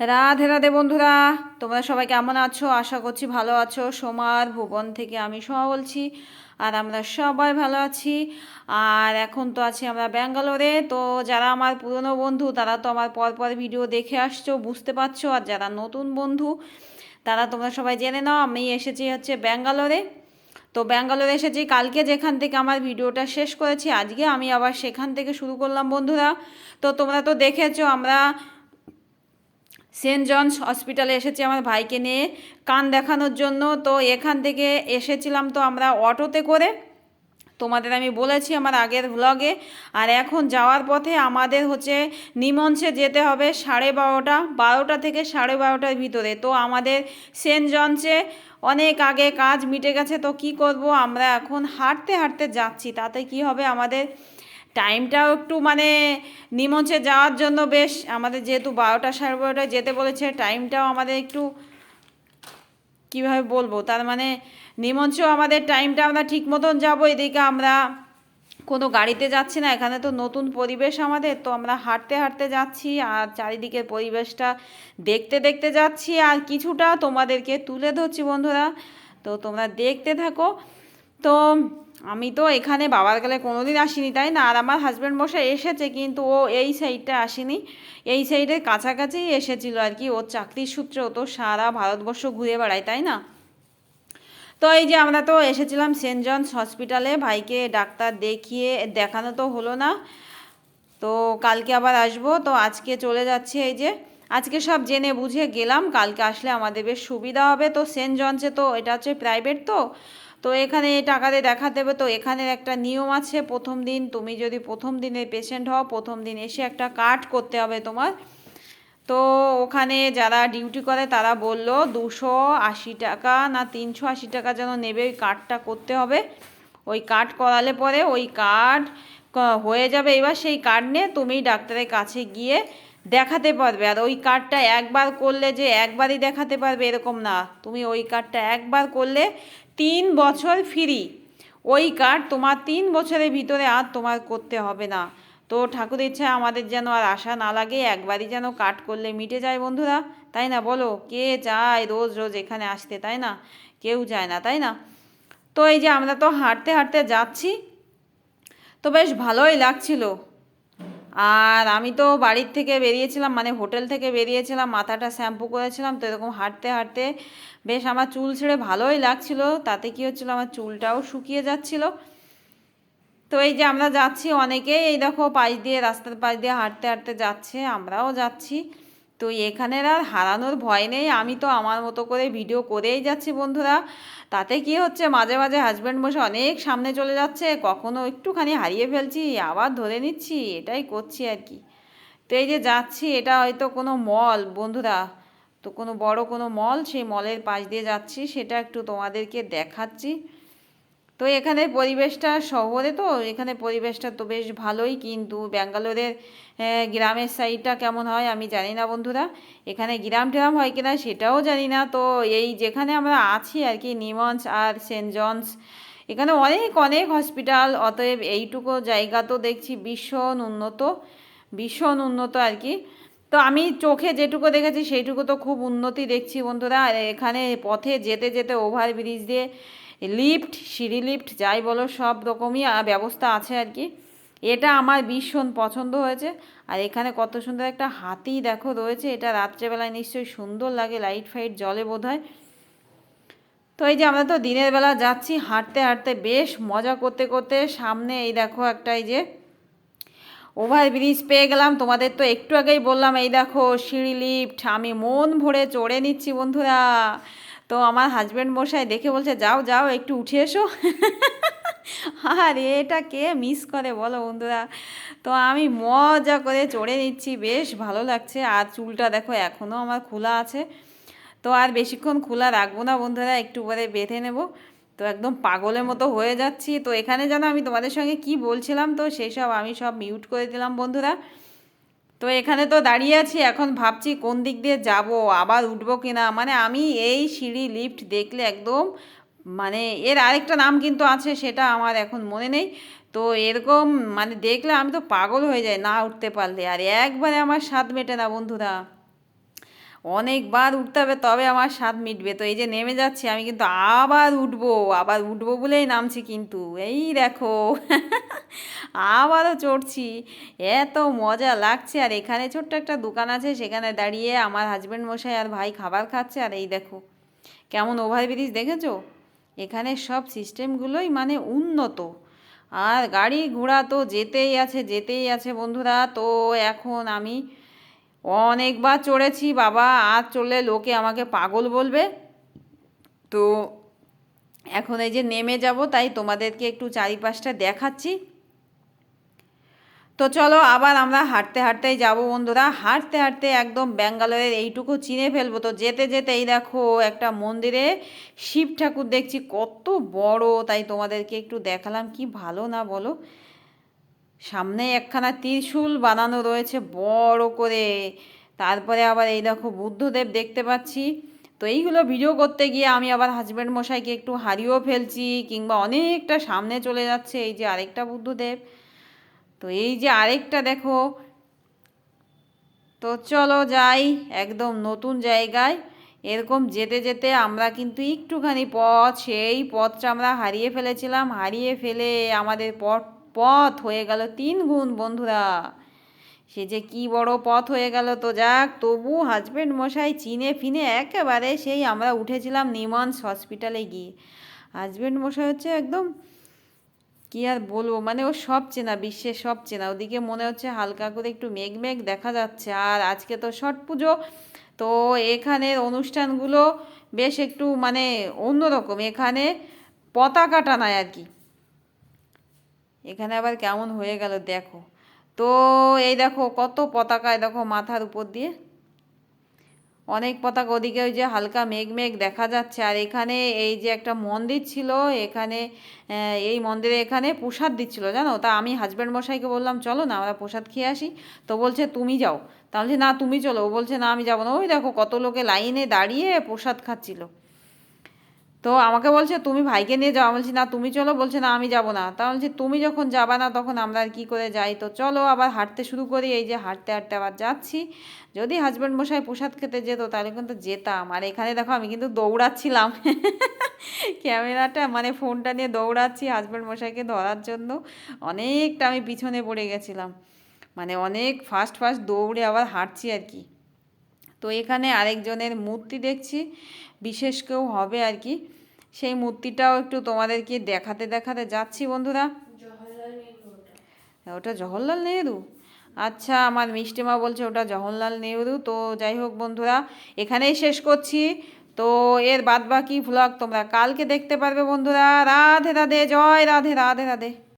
রাধে রাধে বন্ধুরা, তোমরা সবাই কেমন আছো? আশা করছি ভালো আছো। সোমার ভুবন থেকে আমি সোমা বলছি, আর আমরা সবাই ভালো আছি। আর এখন তো আছি আমরা ব্যাঙ্গালোরে। তো যারা আমার পুরনো বন্ধু তারা তো আমার পর ভিডিও দেখে আসছো, বুঝতে পারছো। আর যারা নতুন বন্ধু তারা তোমরা সবাই জেনে নাও, আমি এসেছি হচ্ছে ব্যাঙ্গালোরে। তো ব্যাঙ্গালোরে এসেছি কালকে, যেখান থেকে আমার ভিডিওটা শেষ করেছি আজকে আমি আবার সেখান থেকে শুরু করলাম বন্ধুরা। তো তোমরা তো দেখেছো আমরা সেন্ট জনস হসপিটালে এসেছি আমার ভাইকে নিয়ে কান দেখানোর জন্য। তো এখান থেকে এসেছিলাম তো আমরা অটোতে করে, তোমাদের আমি বলেছি আমার আগের ভ্লগে। আর এখন যাওয়ার পথে আমাদের হচ্ছে নিমঞ্চে যেতে হবে 12:30 থেকে 12:30টার ভিতরে। তো আমাদের সেন্ট জনসে অনেক আগে কাজ মিটে গেছে। তো কি করব, আমরা এখন হাঁটতে হাঁটতে যাচ্ছি। তাতে কি হবে, আমাদের টাইমটাও একটু নিমঞ্চে যাওয়ার জন্য বেশ, আমাদের যেহেতু 12:30 যেতে বলেছে, টাইমটাও আমাদের একটু কীভাবে বলবো, তার নিমঞ্চেও আমাদের টাইমটা আমরা ঠিক মতন যাবো। এদিকে আমরা কোনো গাড়িতে যাচ্ছি না, এখানে তো নতুন পরিবেশ আমাদের। তো আমরা হাঁটতে হাঁটতে যাচ্ছি আর চারিদিকের পরিবেশটা দেখতে দেখতে যাচ্ছি, আর কিছুটা তোমাদেরকে তুলে ধরছি বন্ধুরা। তো তোমরা দেখতে থাকো। তো আমি তো এখানে বাবার গেলে কোনো দিন আসিনি, তাই না? আর আমার হাজব্যান্ড মশাই এসেছে, কিন্তু ও এই সাইডটা আসেনি, এই সাইডের কাছাকাছি এসেছিল আর কি। ওর চাকরির সূত্রে ও তো সারা ভারতবর্ষ ঘুরে বেড়ায়, তাই না? তো এই যে আমরা তো এসেছিলাম সেন্ট জনস হসপিটালে, ভাইকে ডাক্তার দেখিয়ে দেখানো তো হলো না। তো কালকে আবার আসবো। তো আজকে চলে যাচ্ছে, এই যে আজকে সব জেনে বুঝে গেলাম, কালকে আসলে আমাদের বেশ সুবিধা হবে। তো সেন্ট জনসে তো এটা হচ্ছে প্রাইভেট, তো তো এখানে টাকা দিয়ে দেখাতে হবে। তো এখানের একটা নিয়ম আছে, প্রথম দিন তুমি যদি প্রথম দিনের পেশেন্ট হও, প্রথম দিন এসে একটা কার্ড করতে হবে তোমার। তো ওখানে যারা ডিউটি করে তারা বলল 280 টাকা না 380 টাকা যেন নেবে, ওই কার্ডটা করতে হবে। ওই কার্ড করালে পরে ওই কার্ড হয়ে যাবে। এবার সেই কার্ড নিয়ে তুমি ডাক্তারের কাছে গিয়ে দেখাতে পারবে। আর ওই কার্ডটা একবার করলে যে একবারই দেখাতে পারবে এরকম না, তুমি ওই কার্ডটা একবার করলে 3 বছর ফ্রি। ওই কার্ড তোমার 3 বছরের ভিতরে আর তোমার করতে হবে না। তো ঠাকুরের ইচ্ছা আমাদের যেন আর আশা না লাগে, একবারই যেন কাট করলে মিটে যায় বন্ধুরা, তাই না? বলো, কে চায় রোজ রোজ এখানে আসতে, তাই না? কেউ চায় না, তাই না? তো এই যে আমরা তো হাঁটতে হাঁটতে যাচ্ছি, তো বেশ ভালোই লাগছিল। আর আমি তো বাড়ির থেকে বেরিয়েছিলাম, হোটেল থেকে বেরিয়েছিলাম, মাথাটা শ্যাম্পু করেছিলাম। তো এরকম হাঁটতে হাঁটতে বেশ আমার চুল ছেড়ে ভালোই লাগছিল। তাতে কি হচ্ছিল, আমার চুলটাও শুকিয়ে যাচ্ছিল। তো এই যে আমরা যাচ্ছি, অনেকেই এই দেখো পাশ দিয়ে, রাস্তার পাশ দিয়ে হাঁটতে হাঁটতে যাচ্ছে, আমরাও যাচ্ছি। তো এখানের আর হারানোর ভয় নেই, আমি তো আমার মতো করে ভিডিও করেই যাচ্ছি বন্ধুরা। তাতে কি হচ্ছে, মাঝে মাঝে হাজব্যান্ড বসে অনেক সামনে চলে যাচ্ছে, কখনো একটুখানি হারিয়ে ফেলছি আবার ধরে নিচ্ছি, এটাই করছি আর কি। তো এই যে যাচ্ছি, এটা হয়তো কোনো মল বন্ধুরা, তো কোনো বড় কোনো মল, সেই মলের পাশ দিয়ে যাচ্ছি, সেটা একটু তোমাদেরকে দেখাচ্ছি। তো এখানে পরিবেশটা, শহরে তো এখানে পরিবেশটা তো বেশ ভালোই, কিন্তু ব্যাঙ্গালোরের গ্রামের সাইডটা কেমন হয় আমি জানি না বন্ধুরা। এখানে গ্রাম ট্রাম হয় কিনা সেটাও জানি না। তো এই যেখানে আমরা আছি আর কি, নিমঞ্চ আর সেন্ট জনস, এখানে অনেক অনেক হসপিটাল। অতএব এইটুকু জায়গা তো দেখছি ভীষণ উন্নত, ভীষণ উন্নত আর কি। তো আমি চোখে যেটুকু দেখেছি সেইটুকু তো খুব উন্নতি দেখছি বন্ধুরা। আর এখানে পথে যেতে যেতে ওভারব্রিজ দিয়ে লিফট, সিঁড়ি লিফট যাই বলো, সব রকমই ব্যবস্থা আছে আর কি। এটা আমার ভীষণ পছন্দ হয়েছে। আর এখানে কত সুন্দর একটা হাতি দেখো রয়েছে, এটা রাত্রেবেলায় নিশ্চয়ই সুন্দর লাগে, লাইট ফাইট জলে বোধহয়। তো এই যে আমরা তো দিনের বেলা যাচ্ছি, হাঁটতে হাঁটতে বেশ মজা করতে করতে, সামনে এই দেখো একটা এই যে ওভারব্রিজ পেয়ে গেলাম। তোমাদের তো একটু আগেই বললাম, এই দেখো সিঁড়ি লিফট, আমি মন ভরে চড়ে নিচ্ছি বন্ধুরা। তো আমার হাজব্যান্ড মশাই দেখে বলছে, যাও যাও একটু উঠে এসো। আর এটা কে মিস করে বলো বন্ধুরা। তো আমি মজা করে চড়ে নিচ্ছি, বেশ ভালো লাগছে। আর চুলটা দেখো এখনও আমার খোলা আছে। তো আর বেশিক্ষণ খোলা রাখবো না বন্ধুরা, একটু পরে বেঁধে নেব। তো একদম পাগলের মতো হয়ে যাচ্ছি। তো এখানে যেন আমি তোমাদের সঙ্গে কি বলছিলাম, তো সেই সব আমি সব মিউট করে দিলাম বন্ধুরা। তো এখানে তো দাঁড়িয়ে আছি, এখন ভাবছি কোন দিক দিয়ে যাব, আবার উঠবো কিনা। আমি এই সিঁড়ি লিফট দেখলে একদম, এর আরেকটা নাম কিন্তু আছে, সেটা আমার এখন মনে নেই। তো এরকম দেখলে আমি তো পাগল হয়ে যাই না উঠতে পারলে, আর একবারে আমার স্বাদ মেটে না বন্ধুরা। অনেকবার উঠতে হবে তবে আমার স্বাদ মিটবে। তো এই যে নেমে যাচ্ছি আমি, কিন্তু আবার উঠবো, আবার উঠবো বলেই নামছি, কিন্তু এই দেখো আবারও চড়ছি। এত মজা লাগছে। আর এখানে ছোট্ট একটা দোকান আছে, সেখানে দাঁড়িয়ে আমার হাজব্যান্ড মশাই আর ভাই খাবার খাচ্ছে। আর এই দেখো কেমন ওভারব্রিজ দেখেছো, এখানে সব সিস্টেমগুলোই মানে উন্নত। আর গাড়ি ঘোড়া তো যেতেই আছে যেতেই আছে বন্ধুরা। তো এখন আমি অনেকবার চড়েছি বাবা, আর চড়লে লোকে আমাকে পাগল বলবে। তো এখন এই যে নেমে যাব, তাই তোমাদেরকে একটু চারিপাশটা দেখাচ্ছি। তো চলো আবার আমরা হাঁটতে হাঁটতেই যাবো বন্ধুরা, হাঁটতে হাঁটতে একদম ব্যাঙ্গালোরের এইটুকু চিনে ফেলবো। তো যেতে যেতে এই দেখো একটা মন্দিরে শিব ঠাকুর দেখছি, কত বড়, তাই তোমাদেরকে একটু দেখালাম। কি ভালো না বলো, সামনে একখানা ত্রিশূল বানানো রয়েছে বড় করে। তারপরে আবার এই দেখো বুদ্ধদেব দেখতে পাচ্ছি। তো এইগুলো ভিডিও করতে গিয়ে আমি আবার হাজব্যান্ড মশাইকে একটু হারিয়েও ফেলছি, কিংবা অনেকটা সামনে চলে যাচ্ছে। এই যে আরেকটা বুদ্ধদেব, তো এই যে আরেকটা দেখো। তো চলো যাই একদম নতুন জায়গায়। এরকম যেতে যেতে আমরা কিন্তু একটুখানি পথ, সেই পথটা আমরা হারিয়ে ফেলেছিলাম, হারিয়ে ফেলে আমাদের পথ পথ হয়ে গেল 3 গুণ বন্ধুরা। সে যে কি বড় পথ হয়ে গেল। তো যাক, তবু হাজব্যান্ড মশাই চিনে ফিনে একেবারে সেই আমরা উঠেছিলাম নিমন্স হসপিটালে গিয়ে। হাজব্যান্ড মশাই হচ্ছে একদম, কি আর বলবো, মানে ও সব চেনা, বিশ্বের সব চেনা। ওদিকে মনে হচ্ছে হালকা করে একটু মেঘ মেঘ দেখা যাচ্ছে। আর আজকে তো ছট পুজো, তো এখানের অনুষ্ঠানগুলো বেশ একটু মানে অন্যরকম। এখানে পতাকা টানায় আর কি। এখানে আবার কেমন হয়ে গেল দেখো। তো এই দেখো কত পতাকায় দেখো মাথার উপর দিয়ে অনেক পতাকা। ওদিকে ওই যে হালকা মেঘ মেঘ দেখা যাচ্ছে। আর এখানে এই যে একটা মন্দির ছিল, এখানে এই মন্দিরে এখানে প্রসাদ দিচ্ছিল জানো। তা আমি হাজব্যান্ড মশাইকে বললাম চলো না আমরা প্রসাদ খেয়ে আসি। তো বলছে তুমি যাও। তা বলছি না তুমি চলো। ও বলছে না আমি যাবো না। ওই দেখো কত লোকে লাইনে দাঁড়িয়ে প্রসাদ খাচ্ছিল। তো আমাকে বলছে তুমি ভাইকে নিয়ে যাও। বলছি না তুমি চলো। বলছে না আমি যাব না। তা বলছি তুমি যখন যাবা না তখন আমরা আর কী করে যাই। তো চলো আবার হাঁটতে শুরু করি। এই যে হাঁটতে হাঁটতে আবার যাচ্ছি। যদি হাজব্যান্ড মশাই প্রসাদ খেতে যেত তাহলে কিন্তু যেতাম। আর এখানে দেখো আমি কিন্তু দৌড়াচ্ছিলাম ক্যামেরাটা মানে ফোনটা নিয়ে দৌড়াচ্ছি হাজব্যান্ড মশাইকে ধরার জন্য। অনেকটা আমি পিছনে পড়ে গেছিলাম, মানে অনেক ফাস্ট ফাস্ট দৌড়ে আবার হাঁটছি আর কি। তো এখানে আরেকজনের মূর্তি দেখছি, বিশেষ কেউ হবে আর কি। সেই মূর্তিটাও একটু তোমাদেরকে দেখাতে দেখাতে যাচ্ছি বন্ধুরা। ওটা জওহরলাল নেহেরু? আচ্ছা, আমার মিষ্টিমা বলছে ওটা জওহরলাল নেহেরু। তো যাই হোক বন্ধুরা, এখানেই শেষ করছি। তো এর বাদবাকি ভ্লগ তোমরা কালকে দেখতে পারবে বন্ধুরা। রাধে রাধে, জয় রাধে, রাধে রাধে।